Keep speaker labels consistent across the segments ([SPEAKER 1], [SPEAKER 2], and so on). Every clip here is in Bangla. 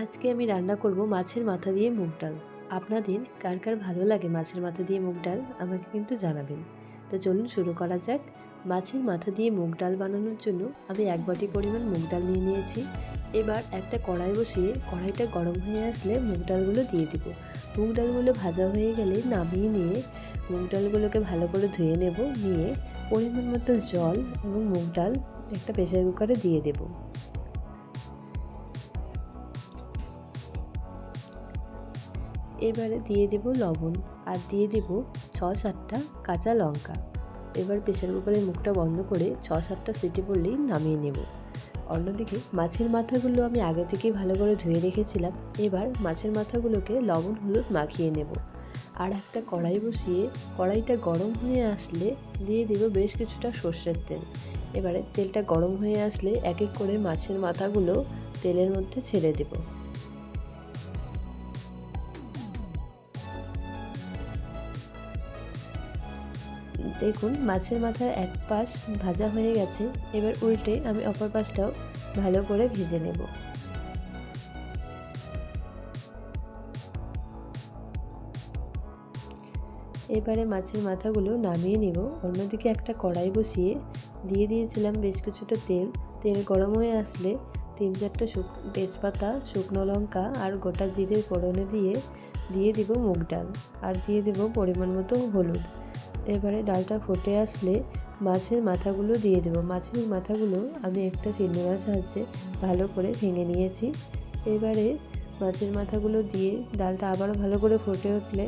[SPEAKER 1] আজকে আমি রান্না করব মাছের মাথা দিয়ে মুগ ডাল। আপনাদের কার কার ভালো লাগে মাছের মাথা দিয়ে মুগ ডাল আমাকে কিন্তু জানাবেন। তো চলুন শুরু করা যাক। মাছের মাথা দিয়ে মুগ ডাল বানানোর জন্য আমি 1 বাটি পরিমাণ মুগ ডাল নিয়ে নিয়েছি। এবার একটা কড়াই বসিয়ে কড়াইটা গরম হয়ে আসলে মুগ ডালগুলো দিয়ে দিব। মুগ ডালগুলো ভাজা হয়ে গেলে নামিয়ে নিয়ে মুগ ডালগুলোকে ভালো করে ধুয়ে নেব। নিয়ে পরিমাণ মতো জল এবং মুগ ডাল একটা প্রেসার কুকারে দিয়ে দেব। এবারে দিয়ে দেব লবণ আর দিয়ে দেব 6-7টা কাঁচা লঙ্কা। এবার প্রেসার কুকারের মুখটা বন্ধ করে 6-7টা সিটি পড়লেই নামিয়ে নেব। অন্যদিকে মাছের মাথাগুলো আমি আগে থেকেই ভালো করে ধুয়ে রেখেছিলাম। এবার মাছের মাথাগুলোকে লবণ হলুদ মাখিয়ে নেব। আর একটা কড়াই বসিয়ে কড়াইটা গরম হয়ে আসলে দিয়ে দেব বেশ কিছুটা সর্ষের তেল। এবারে তেলটা গরম হয়ে আসলে এক এক করে মাছের মাথাগুলো তেলের মধ্যে ছেড়ে দেব। দেখুন মাছের মাথার এক পাশ ভাজা হয়ে গেছে। এবার উল্টে আমি অপর পাশটাও ভালো করে ভেজে নেব। এবারে মাছের মাথাগুলো নামিয়ে নেব। অন্যদিকে একটা কড়াই বসিয়ে দিয়ে দিয়েছিলাম বেশ কিছুটা তেল। তেল গরম হয়ে আসলে 3-4টা তেজপাতা, শুকনো লঙ্কা আর গোটা জিরে ফোড়নে দিয়ে দিব মুগ ডাল আর দিয়ে দেব পরিমাণ মতো হলুদ। এবারে ডালটা ফুটে আসলে মাছের মাথাগুলো দিয়ে দেব। মাছের মাথাগুলো আমি একটা শিলনোড়ার সাহায্যে ভালো করে ভেঙে নিয়েছি। এবারে মাছের মাথাগুলো দিয়ে ডালটা আবার ভালো করে ফুটে উঠলে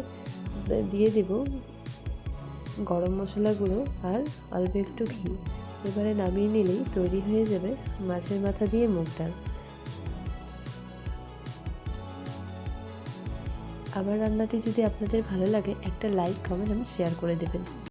[SPEAKER 1] দিয়ে দেব গরম মশলা গুঁড়ো আর অল্প একটু ঘি। এবারে নামিয়ে নিলেই তৈরি হয়ে যাবে মাছের মাথা দিয়ে মুগ ডাল। আমার রান্নাটি যদি আপনাদের ভালো লাগে একটা লাইক, কমেন্ট এবং শেয়ার করে দেবেন।